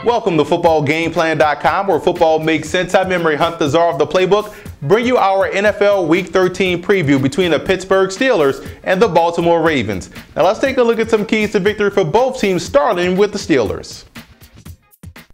Welcome to footballgameplan.com, where football makes sense. I memory hunt the czar of the playbook, bring you our NFL Week 13 preview between the Pittsburgh Steelers and the Baltimore Ravens. Now let's take a look at some keys to victory for both teams, starting with the Steelers.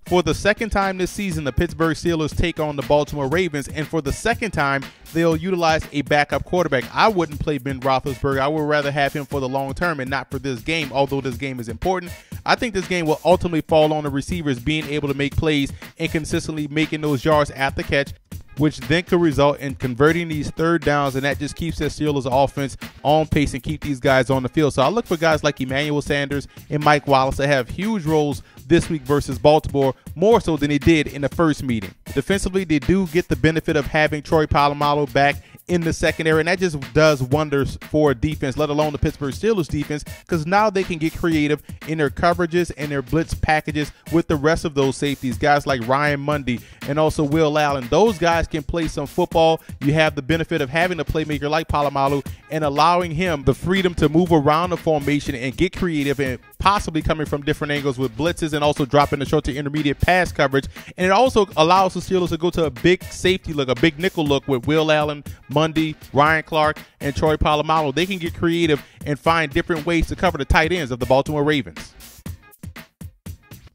For the second time this season, the Pittsburgh Steelers take on the Baltimore Ravens, and for the second time, they'll utilize a backup quarterback. I wouldn't play Ben Roethlisberger. I would rather have him for the long term and not for this game, although this game is important. I think this game will ultimately fall on the receivers being able to make plays and consistently making those yards at the catch, which then could result in converting these third downs, and that just keeps the Steelers offense on pace and keep these guys on the field. So I look for guys like Emmanuel Sanders and Mike Wallace to have huge roles this week versus Baltimore, more so than they did in the first meeting. Defensively, they do get the benefit of having Troy Polamalu back in the secondary, and that just does wonders for defense, let alone the Pittsburgh Steelers defense, because now they can get creative in their coverages and their blitz packages with the rest of those safeties, guys like Ryan Mundy and also Will Allen. Those guys can play some football. You have the benefit of having a playmaker like Polamalu and allowing him the freedom to move around the formation and get creative and possibly coming from different angles with blitzes and also dropping the short to intermediate pass coverage. And it also allows the Steelers to go to a big safety look, a big nickel look with Will Allen, Mundy, Ryan Clark, and Troy Polamalu. They can get creative and find different ways to cover the tight ends of the Baltimore Ravens.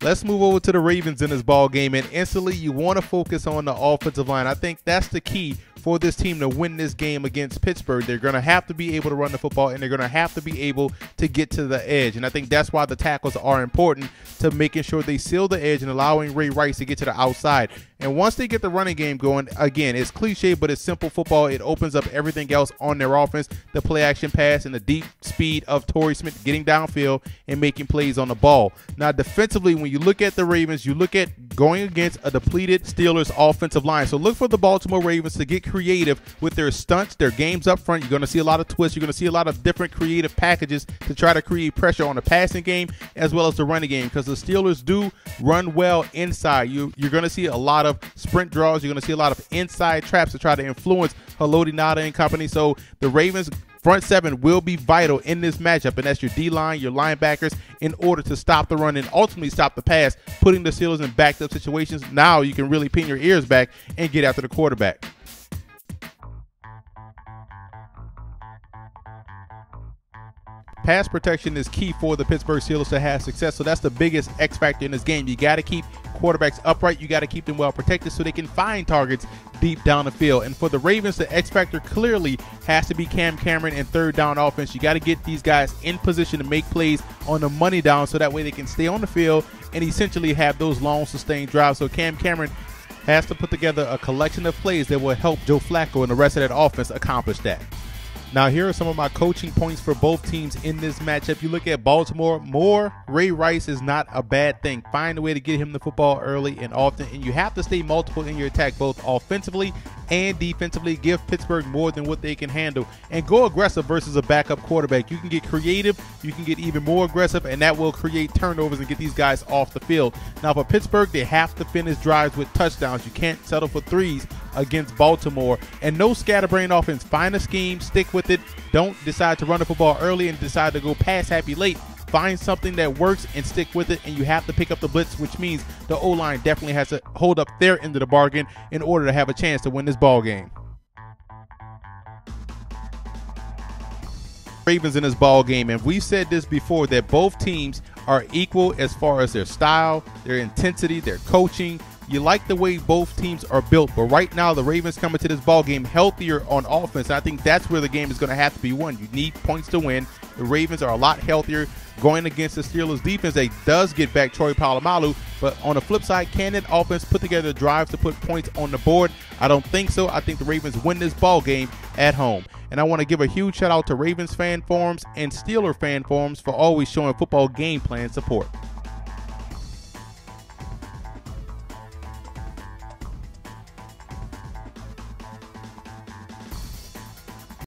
Let's move over to the Ravens in this ball game, and instantly you want to focus on the offensive line. I think that's the key for this team to win this game against Pittsburgh. They're going to have to be able to run the football, and they're going to have to be able to get to the edge. And I think that's why the tackles are important, to making sure they seal the edge and allowing Ray Rice to get to the outside. And once they get the running game going, again, it's cliche, but it's simple football. It opens up everything else on their offense, the play action pass and the deep speed of Torrey Smith getting downfield and making plays on the ball. Now, defensively, when you look at the Ravens, you look at going against a depleted Steelers offensive line. So look for the Baltimore Ravens to get creative with their stunts, their games up front. You're going to see a lot of twists. You're going to see a lot of different creative packages to try to create pressure on the passing game as well as the running game, because the Steelers do run well inside. You're going to see a lot of sprint draws. You're going to see a lot of inside traps to try to influence Haloti Ngata and company. So the Ravens front seven will be vital in this matchup, and that's your D-line, your linebackers, in order to stop the run and ultimately stop the pass, putting the Steelers in backed up situations. Now you can really pin your ears back and get after the quarterback. Pass protection is key for the Pittsburgh Steelers to have success, so that's the biggest X factor in this game. You got to keep quarterbacks upright. You got to keep them well protected so they can find targets deep down the field. And for the Ravens, the X factor clearly has to be Cam Cameron and third down offense. You got to get these guys in position to make plays on the money down so that way they can stay on the field and essentially have those long sustained drives. So Cam Cameron has to put together a collection of plays that will help Joe Flacco and the rest of that offense accomplish that. Now, here are some of my coaching points for both teams in this matchup. You look at Baltimore, more Ray Rice is not a bad thing. Find a way to get him the football early and often, and you have to stay multiple in your attack, both offensively and defensively. Give Pittsburgh more than what they can handle, and go aggressive versus a backup quarterback. You can get creative, you can get even more aggressive, and that will create turnovers and get these guys off the field. Now, for Pittsburgh, they have to finish drives with touchdowns. You can't settle for threes against Baltimore, and no scatterbrain offense. Find a scheme, stick with it. Don't decide to run the football early and decide to go pass happy late. Find something that works and stick with it, and you have to pick up the blitz, which means the O-line definitely has to hold up their end of the bargain in order to have a chance to win this ball game. Ravens in this ball game, and we've said this before, that both teams are equal as far as their style, their intensity, their coaching. You like the way both teams are built, but right now the Ravens coming to this ball game healthier on offense. I think that's where the game is going to have to be won. You need points to win. The Ravens are a lot healthier going against the Steelers defense. They does get back Troy Polamalu, but on the flip side, can that offense put together drives to put points on the board? I don't think so. I think the Ravens win this ball game at home. And I want to give a huge shout out to Ravens fan forums and Steeler fan forums for always showing football game plan support.